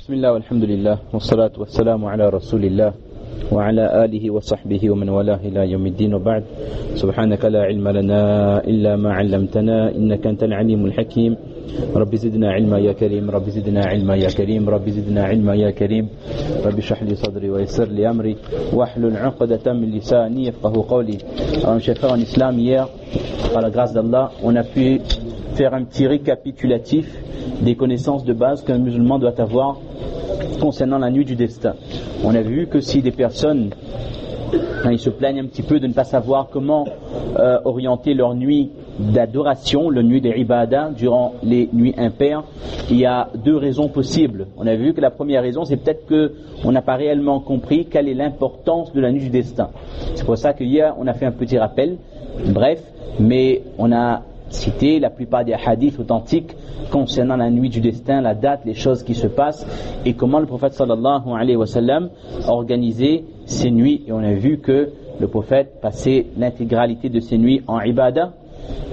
بسم الله والحمد لله والصلاة والسلام على رسول الله وعلى آله وصحبه ومن والاه إلى يوم الدين وبعد. سبحانك لا علم لنا إلا ما علمتنا إنك أنت العليم الحكيم. رب زدنا علما يا كريم، رب زدنا علما يا كريم، رب زدنا علما يا كريم. رب اشرح لي صدري ويسر لي أمري واحلل عقدة من لساني يفقهوا قولي. Alors, chers frères en islam, hier, par la grâce d'Allah, on a pu faire un petit récapitulatif des connaissances de base qu'un musulman doit avoir concernant la nuit du destin. On a vu que si des personnes ils se plaignent un petit peu de ne pas savoir comment orienter leur nuit d'adoration, le nuit des ibadah durant les nuits impaires, il y a deux raisons possibles. On a vu que la première raison, c'est peut-être qu'on n'a pas réellement compris quelle est l'importance de la nuit du destin. C'est pour ça qu'hier on a fait un petit rappel, bref, mais on a cité la plupart des hadiths authentiques concernant la nuit du destin, la date, les choses qui se passent et comment le prophète sallallahu alayhi wa sallam organisait ces nuits. Et on a vu que le prophète passait l'intégralité de ses nuits en ibadah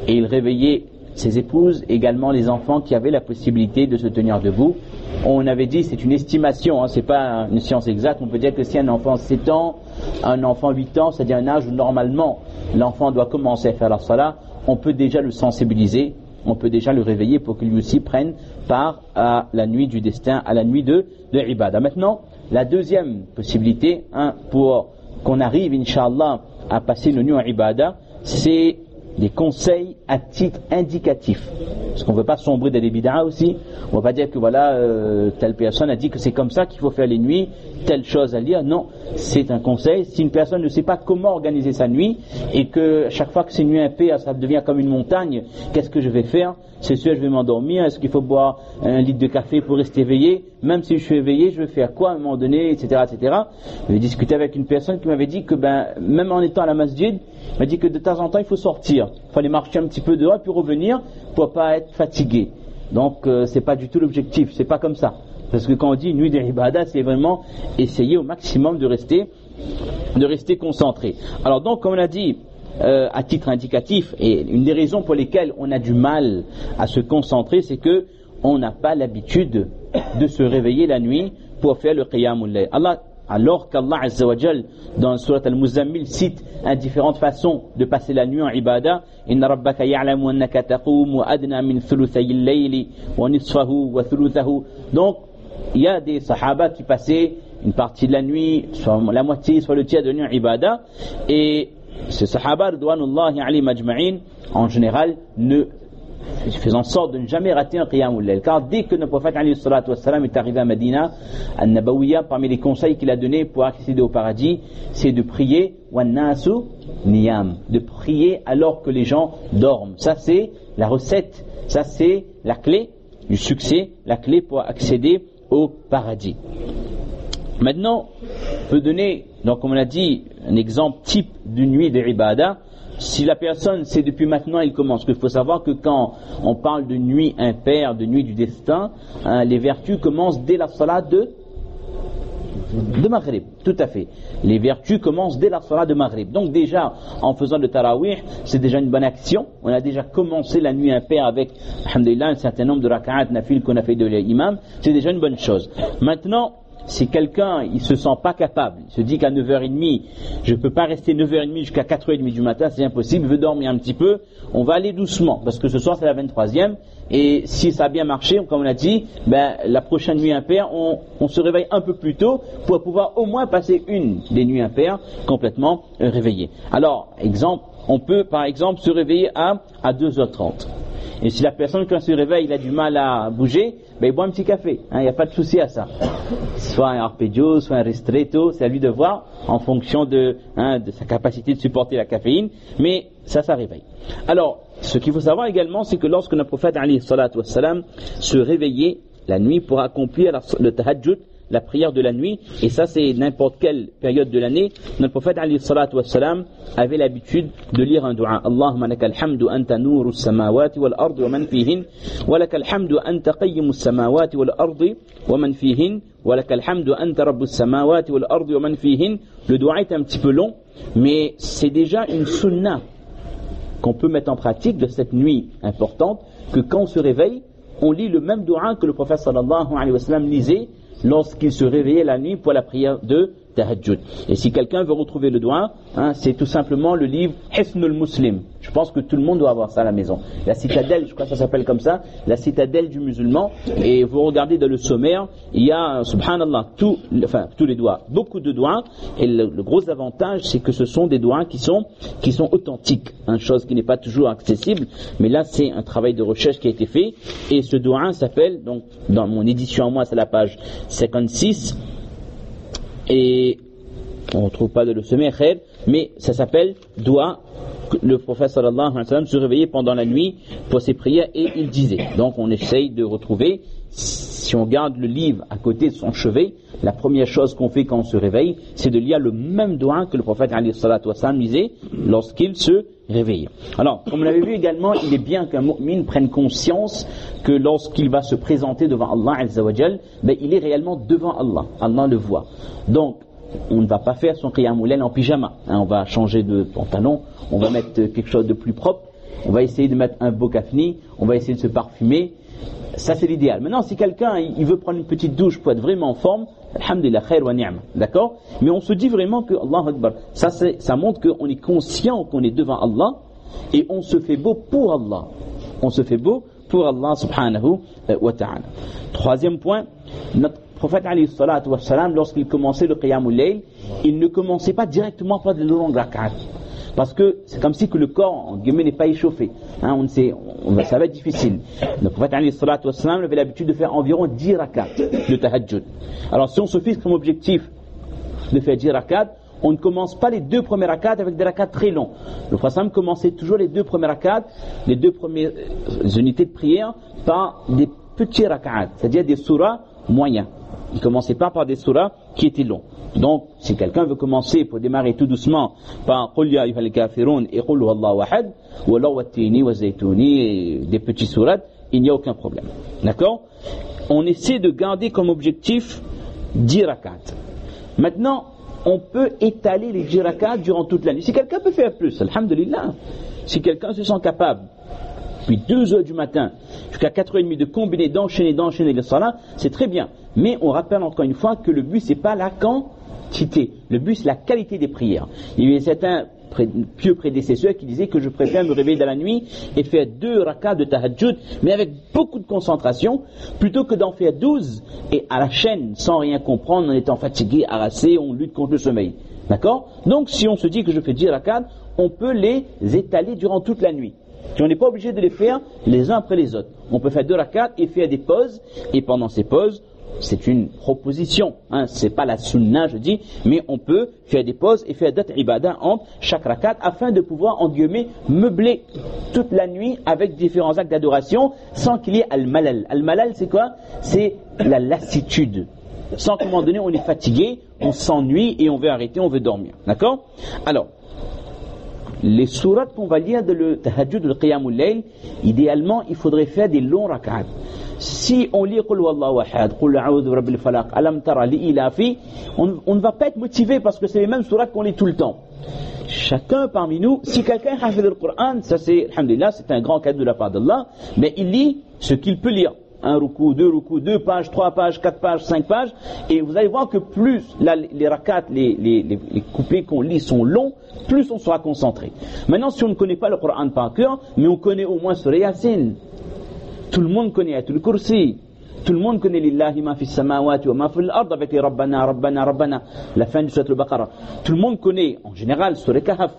et il réveillait ses épouses, également les enfants qui avaient la possibilité de se tenir debout. On avait dit c'est une estimation, c'est pas une science exacte. On peut dire que si un enfant 7 ans, un enfant 8 ans, c'est-à-dire un âge où normalement l'enfant doit commencer à faire la salat, on peut déjà le sensibiliser, on peut déjà le réveiller pour qu'il lui aussi prenne part à la nuit du destin, à la nuit de ibadah. Maintenant, la deuxième possibilité, pour qu'on arrive, Inch'Allah, à passer une nuit en ibadah, c'est des conseils à titre indicatif. Parce qu'on ne veut pas sombrer dans les bid'a aussi. On ne va pas dire que voilà, telle personne a dit que c'est comme ça qu'il faut faire les nuits, telle chose à lire. Non, c'est un conseil. Si une personne ne sait pas comment organiser sa nuit et que chaque fois que c'est une nuit impaire, ça devient comme une montagne, qu'est-ce que je vais faire? C'est sûr, je vais m'endormir. Est-ce qu'il faut boire un litre de café pour rester éveillé? Même si je suis éveillé, je vais faire quoi à un moment donné, etc., etc. J'ai discuté avec une personne qui m'avait dit que même en étant à la masjid, il m'a dit que de temps en temps il faut sortir. Il fallait marcher un petit peu dehors puis revenir pour pas être fatigué. Donc c'est pas du tout l'objectif, c'est pas comme ça. Parce que quand on dit nuit d'ibadah, c'est vraiment essayer au maximum de rester concentré. Alors donc comme on a dit, à titre indicatif, et une des raisons pour lesquelles on a du mal à se concentrer, c'est que on n'a pas l'habitude de se réveiller la nuit pour faire le qiyamul layl. Alors qu'Allah Azza wa Jal dans la sourate Al-Muzammil cite différentes façons de passer la nuit en ibadah. Inna rabbaka ya'lamu annaka taqumu adna min thuluthay al-layli wa nisfahu wa thuluthahu. Donc il y a des sahaba qui passaient une partie de la nuit, soit la moitié, soit le tiers de la nuit en ibadah, et ces sahaba ridwanullahi alayhim ajma'in en général faisant en sorte de ne jamais rater un qiyamul layl. Car dès que le prophète alayhi salatu wassalam est arrivé à Medina, à Nabawiya, parmi les conseils qu'il a donnés pour accéder au paradis, c'est de prier wan nasu niyam, de prier alors que les gens dorment. Ça c'est la recette, ça c'est la clé du succès, la clé pour accéder au paradis. Maintenant, on peut donner, donc comme on a dit, un exemple type d'une nuit de ibadah. Si la personne, c'est depuis maintenant, il commence. Il faut savoir que quand on parle de nuit impaire, de nuit du destin, les vertus commencent dès la salat de Maghrib. Tout à fait. Les vertus commencent dès la salat de Maghrib. Donc déjà, en faisant le tarawih, c'est déjà une bonne action. On a déjà commencé la nuit impaire avec, alhamdulillah, un certain nombre de raka'at nafil qu'on a fait de l'imam. C'est déjà une bonne chose. Maintenant, si quelqu'un il se sent pas capable, il se dit qu'à 9h30, je peux pas rester 9h30 jusqu'à 4h30 du matin, c'est impossible, il veut dormir un petit peu, on va aller doucement, parce que ce soir c'est la 23e, et si ça a bien marché, comme on a dit, la prochaine nuit impaire, on se réveille un peu plus tôt pour pouvoir au moins passer une des nuits impaires complètement réveillée. Alors, on peut par exemple se réveiller à 2h30. Et si la personne quand elle se réveille, il a du mal à bouger, il boit un petit café, il n'y a pas de souci à ça. Soit un arpeggio, soit un ristretto, c'est à lui de voir en fonction de sa capacité de supporter la caféine, mais ça réveille. Alors, ce qu'il faut savoir également, c'est que lorsque notre prophète alayhi salatu wassalam se réveillait la nuit pour accomplir le tahajjud, la prière de la nuit, et ça c'est n'importe quelle période de l'année, notre prophète alayhi salatu wassalam avait l'habitude de lire un dua. Allahumma lakal hamdu anta nuru samawati wal ardi wa man fihin, wa lakal hamdu anta qayyimu samawati wal ardi wa man fihin, wa lakal hamdu anta rabbus samawati wal ardi wa man fihin. Le dua est un petit peu long, mais c'est déjà une sunna qu'on peut mettre en pratique de cette nuit importante, que quand on se réveille, on lit le même dua que le prophète sallallahu alayhi wa sallam lisait lorsqu'il se réveillait la nuit pour la prière de Tahajjud. Et si quelqu'un veut retrouver le doigt, c'est tout simplement le livre Hisnul Muslim. Je pense que tout le monde doit avoir ça à la maison. La citadelle, je crois que ça s'appelle comme ça, la citadelle du musulman. Et vous regardez dans le sommaire, il y a, subhanallah, tous les doigts, beaucoup de doigts. Et le gros avantage, c'est que ce sont des doigts qui sont authentiques. Chose qui n'est pas toujours accessible. Mais là, c'est un travail de recherche qui a été fait. Et ce doigt s'appelle, donc, dans mon édition à moi, c'est la page 56. Et on ne trouve pas de le sommaire, mais ça s'appelle doigt. Le prophète sallallahu alayhi wa sallam se réveillait pendant la nuit pour ses prières et il disait. Donc on essaye de retrouver, si on garde le livre à côté de son chevet, la première chose qu'on fait quand on se réveille, c'est de lire le même doigt que le prophète alayhi salatu wa sallam lisait lorsqu'il se réveille. Alors, comme vous l'avez vu également, il est bien qu'un mu'min prenne conscience que lorsqu'il va se présenter devant Allah azza wa jal, il est réellement devant Allah. Allah le voit. Donc, on ne va pas faire son qiyamul layl en pyjama. On va changer de pantalon, on va mettre quelque chose de plus propre, on va essayer de mettre un beau kafni, on va essayer de se parfumer. Ça c'est l'idéal. Maintenant, si quelqu'un il veut prendre une petite douche pour être vraiment en forme, alhamdulillah, khair wa ni'ma, d'accord? Mais on se dit vraiment que Allah Akbar, ça montre qu'on est conscient qu'on est devant Allah et on se fait beau pour Allah. On se fait beau pour Allah subhanahu wa ta'ala. Troisième point, notre prophète alayhi salatu wa salam, lorsqu'il commençait le qiyamul layl, il ne commençait pas directement par de longues rak'at. Parce que c'est comme si que le corps, en guillemets, n'est pas échauffé. Ça va être difficile. Le prophète alayhi salatu wa salam avait l'habitude de faire environ 10 rak'at de tahajjud. Alors si on se fixe comme objectif de faire 10 rak'at, on ne commence pas les 2 premiers rak'at avec des rak'at très longs. Le prophète commençait toujours les 2 premiers rak'at, les 2 premières unités de prière, par des petits rak'at, c'est-à-dire des surahs moyens. Il ne commençait pas par des surahs qui étaient longs. Donc, si quelqu'un veut commencer pour démarrer tout doucement par Qul ya ayyuhal kafirun et Qul huwallahu ahad, ou alors Wattini wa Zaytuni et des petits sourates, il n'y a aucun problème. D'accord? On essaie de garder comme objectif 10 rak'at. Maintenant, on peut étaler les 10 rak'at durant toute la nuit. Si quelqu'un peut faire plus, alhamdulillah. Si quelqu'un se sent capable, puis 2 heures du matin jusqu'à 4h30 de combiner, d'enchaîner les salats, c'est très bien. Mais on rappelle encore une fois que le but c'est pas la quantité, le but c'est la qualité des prières. Il y a certains pieux prédécesseurs qui disaient que je préfère me réveiller dans la nuit et faire 2 rak'at de tahajjud, mais avec beaucoup de concentration, plutôt que d'en faire 12 et à la chaîne, sans rien comprendre, en étant fatigué, harassé, on lutte contre le sommeil. D'accord? Donc si on se dit que je fais 10 rak'at, on peut les étaler durant toute la nuit. Si on n'est pas obligé de les faire les uns après les autres. On peut faire 2 rak'at et faire des pauses, et pendant ces pauses, c'est une proposition, c'est pas la sunna je dis, mais on peut faire des pauses et faire d'autres ibadah entre chaque rakat afin de pouvoir en guillemets meubler toute la nuit avec différents actes d'adoration sans qu'il y ait al-malal. Al-malal c'est quoi? C'est la lassitude. Sans qu'à un moment donné on est fatigué, on s'ennuie et on veut arrêter, on veut dormir. D'accord? Alors, les sourates qu'on va lire de le tahajjud, le qiyamul layl, idéalement il faudrait faire des longs rak'at. Si on lit Qul huwallahu ahad, Qul a'udhu bi rabbil falaq, Alam tara li ilafi, on ne va pas être motivé parce que c'est les mêmes sourates qu'on lit tout le temps. Chacun parmi nous, si quelqu'un a fait le Coran, ça c'est, alhamdulillah, c'est un grand cadeau de la part d'Allah, mais il lit ce qu'il peut lire. 1 ruku, 2 pages, 3 pages, 4 pages, 5 pages, et vous allez voir que plus les rakats, les couplets qu'on lit sont longs, plus on sera concentré. Maintenant, si on ne connaît pas le Coran par cœur, mais on connaît au moins Surah Yasin, tout le monde connaît Ayatul Kursi, tout le monde connaît Lillahi ma fis samawati wa ma fil ard avec les Rabbana, Rabbana, Rabbana, la fin du Surat al-Baqarah. Tout le monde connaît en général Surah Kahf,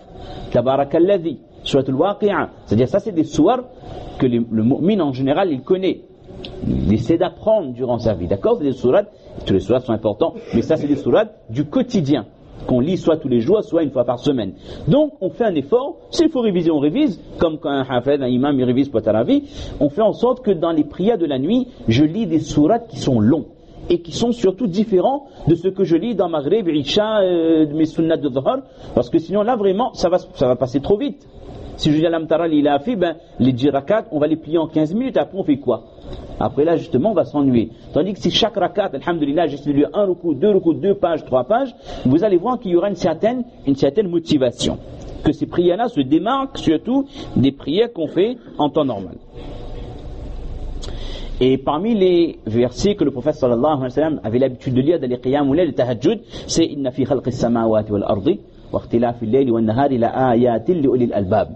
Tabarakalladhi, Surat al-Waqi'a. C'est-à-dire ça c'est des sourates que le mu'min en général il connaît. Il essaie d'apprendre durant sa vie, d'accord? C'est des sourates, tous les sourates sont importants, mais ça c'est des sourates du quotidien, qu'on lit soit tous les jours, soit une fois par semaine. Donc on fait un effort, s'il faut réviser, on révise, comme quand un hafez, un imam, il révise pour Taravi, on fait en sorte que dans les prières de la nuit, je lis des sourates qui sont longs, et qui sont surtout différents de ce que je lis dans Maghrib, Isha, mes sunnats de Dhuhr, parce que sinon là vraiment, ça va passer trop vite. Si je dis Alam tara li ilafi, les 10 rak'at, on va les plier en 15 minutes, après on fait quoi? Après là justement on va s'ennuyer. Tandis que si chaque rakat, alhamdulillah, j'essaie de lire 1 ruku, 2 pages, 3 pages, vous allez voir qu'il y aura une certaine motivation. Que ces prières-là se démarquent surtout des prières qu'on fait en temps normal. Et parmi les versets que le prophète sallallahu alayhi wa sallam avait l'habitude de lire dans les qiyam ou les tahajjud, c'est inna fi khalqis samawati wal ardi wa ikhtilafil layli wan nahari la ayatin li ulil albab.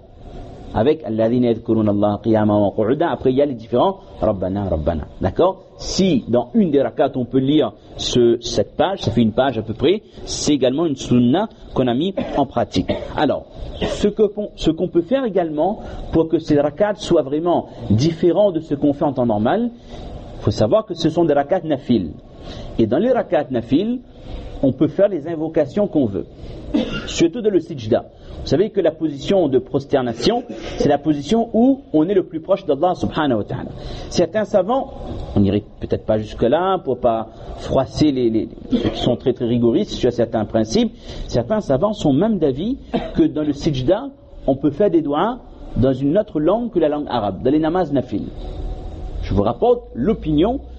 Avec alladhina yadhkuruna Allah qiyaman wa qu'udan. Après il y a les différents Rabbana Rabbana. D'accord? Si dans une des rakats on peut lire cette page, ça fait une page à peu près, c'est également une sunna qu'on a mis en pratique. Alors, ce qu'on peut faire également pour que ces rakats soient vraiment différents de ce qu'on fait en temps normal, il faut savoir que ce sont des rakats nafil. Et dans les rakats nafil, on peut faire les invocations qu'on veut. Surtout dans le sijda. Vous savez que la position de prosternation, c'est la position où on est le plus proche d'Allah subhanahu wa ta'ala. Certains savants, on n'irait peut-être pas jusque-là pour pas froisser ceux qui sont très très rigoristes sur certains principes, certains savants sont même d'avis que dans le sijda, on peut faire des doigts dans une autre langue que la langue arabe, dans les namaz nafil. Je vous rapporte l'opinion